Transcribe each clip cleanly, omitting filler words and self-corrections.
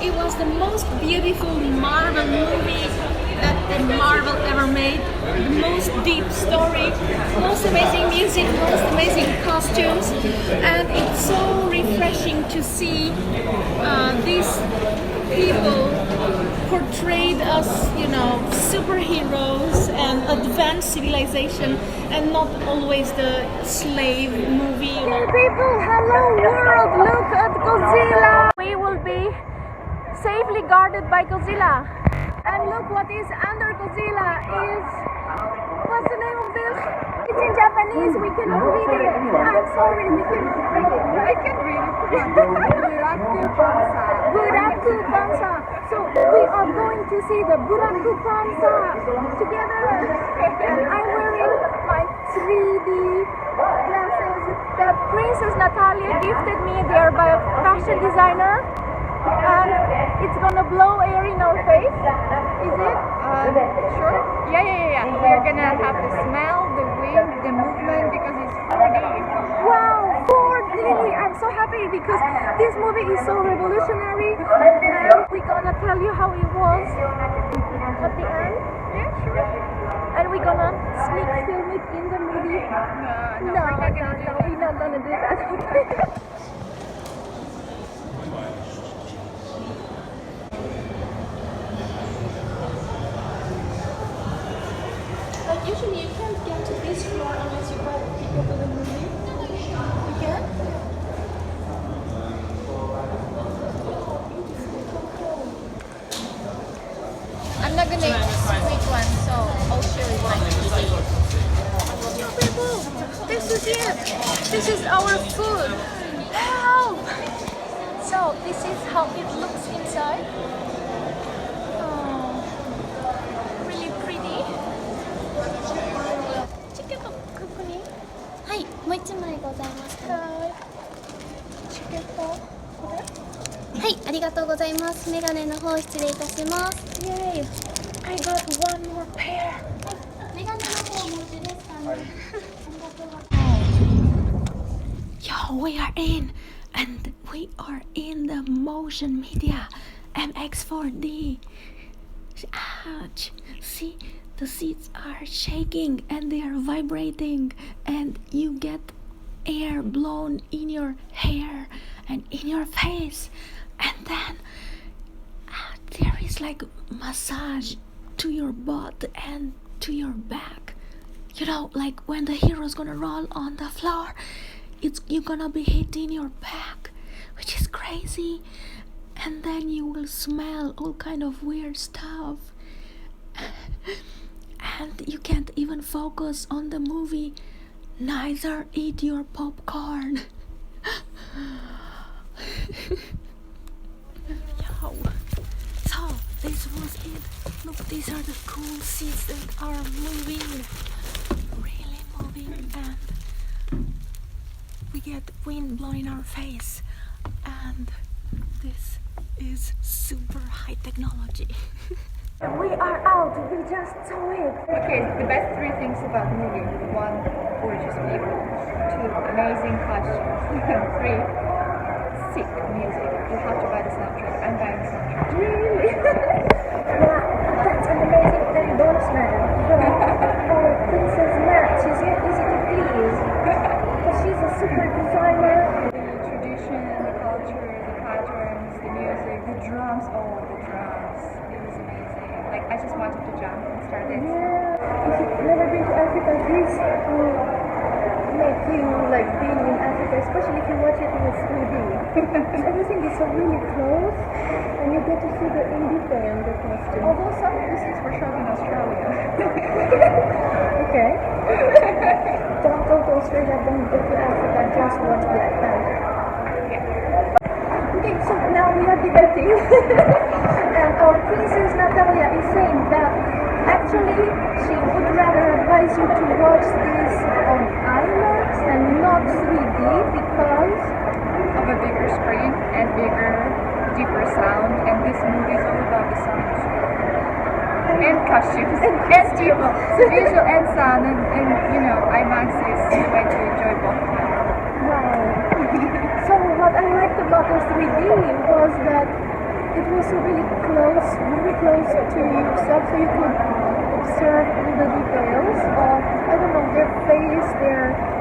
it was the most beautiful Marvel movie that Marvel ever made. The most deep story, most amazing music, most amazing costumes, and it's so refreshing to see these people portrayed as, you know, superheroes and advanced civilization, and not always the slave movie. You know. Hey people, hello world! Look at Godzilla. We will be safely guarded by Godzilla. And look what is under Godzilla is... What's the name of this? It's in Japanese, we cannot read it. I'm sorry, we cannot read it. I can read it. Buraku Panza. So we are going to see the Buraku Panza together. And I'm wearing my 3D glasses that Princess Natalia gifted me. They are by a fashion designer. And it's gonna blow air in our face. Is it? Sure. Yeah. We're gonna have the smell, the wind, the movement, because it's 4D. Wow, 4D! I'm so happy because this movie is so revolutionary. And we're gonna tell you how it was at the end. Yeah, sure. And we're gonna sneak film it in the movie. No, we're not gonna do that. We're not gonna do that. Usually you can't get to this floor unless you buy a ticket for the movie. You can? I'm not gonna eat sweet one, so I'll share it with Yo people, this is it. This is our food. Help! So this is how it looks inside. Oh, really pretty. はい、もう一枚ございます。チケットこれ？はい、ありがとうございます。メガネの方失礼いたします。Yay! I got one more pair. メガネの方お持ちですかね。Yo, we are in, and we are in the motion media MX4D. Ouch! See, the seats are shaking and they are vibrating, and you get air blown in your hair and in your face, and then there is like massage to your butt and to your back. You know, like when the hero's gonna roll on the floor, you're gonna be hitting your back, which is crazy, and then you will smell all kind of weird stuff. And you can't even focus on the movie, neither eat your popcorn. Yo. So this was it. Look, these are the cool seats that are moving, really moving, and we get wind blowing in our face, and this is super high technology. We are out, we just saw it. Okay, the best 3 things about the movie. 1, gorgeous people. 2, amazing costumes. 3, sick music. You have to buy the soundtrack. I'm buying the soundtrack. Really? Yeah, that's an amazing endorsement. Our Princess Nat, she's not easy to please. But she's a super designer. The tradition, the culture, the patterns, the music, the drums. Oh, the drums. It was amazing. Like, I just wanted to jump and start dancing. Yeah, if you've never been to Africa, this will make you like being in Africa, especially if you watch it in 3D. Because everything is so really close, and you get to see the in detail the costume. Although some of the scenes were shot in Australia. Okay. Don't go to Australia, don't go to Africa, just watch Black Panther. Okay, so now we are debating. And our Princess Natalia is saying that actually she would rather advise you to watch this on IMAX and not 3D because Of a bigger screen and bigger, deeper sound. And this movie is all about the sound. And costumes. And people. So visual and sound. And you know, IMAX is a way to enjoy both of them. wow. So what I liked about the 3D was that it was really close, very close to yourself, so you could observe all the details of, I don't know, their face,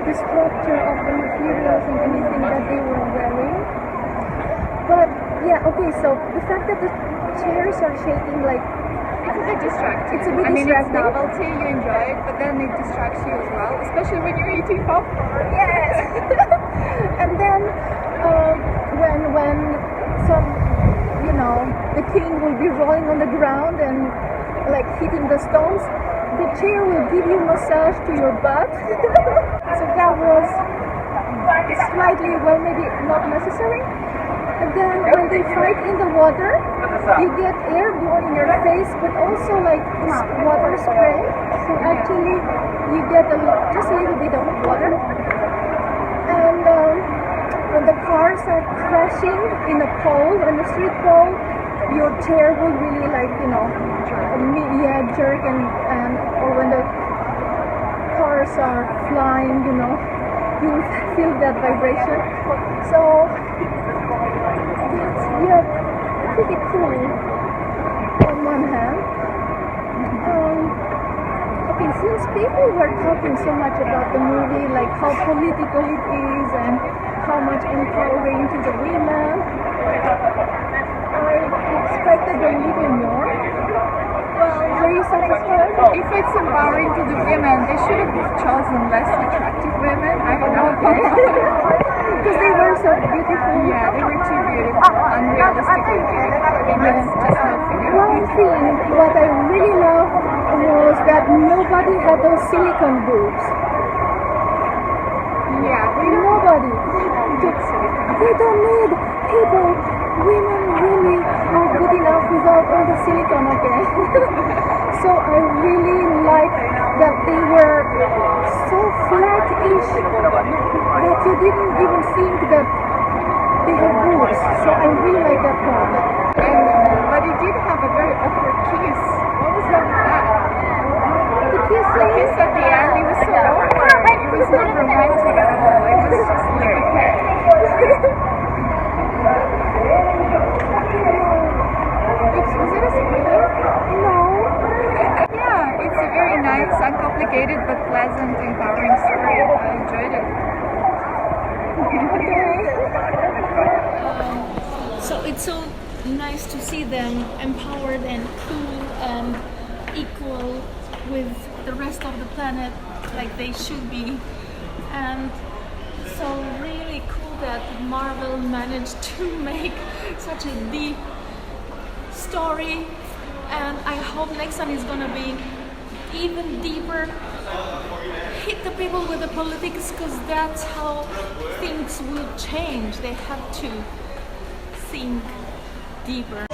the structure of the materials and anything that they were wearing. But yeah, okay, so the fact that the chairs are shaking, like, It's a bit distracting. It's a bit I mean, it's distracting. novelty, you enjoy it, but then it distracts you as well, especially when you're eating popcorn. yes. And then when some, you know, the king will be rolling on the ground and like hitting the stones, the chair will give you massage to your butt. So that was slightly, well, maybe not necessary. And then when they fight in the water, you get air blown in your face, but also like this water spray. So actually, you get just a little bit of water. And when the cars are crashing in a pole, on a street pole, your chair will really like, you know, jerk, and or when the cars are flying, you know, you feel that vibration. So yeah, pretty cool on one hand. Okay, since people were talking so much about the movie, like how political it is and how much empowering to the women, I expected a little more. Well, were you satisfied? If it's empowering to the women, they should have chosen less attractive women. I don't know. Because they were so beautiful. Yeah, they were too beautiful, unrealistically beautiful. I mean, let's just not forget. One thing, what I really loved was that nobody had those silicone boobs. Yeah, Nobody. They don't need people. Women really are good enough without all the silicone, okay? So I really liked that they were so flat-ish that you didn't even think that they had boobs. So I really like that part. but he did have a very awkward kiss. What was up with that? The kissing. Kiss at the end, it was so awkward. It was not romantic at all. It was just like okay. Was it a spoiler? No. Yeah, it's a very nice, uncomplicated but pleasant, empowering story. I enjoyed it. So it's so nice to see them empowered and cool and equal with the rest of the planet, like they should be. And so really cool that Marvel managed to make such a deep story, and I hope next time is gonna be even deeper. Hit the people with the politics, because that's how things will change. They have to think deeper.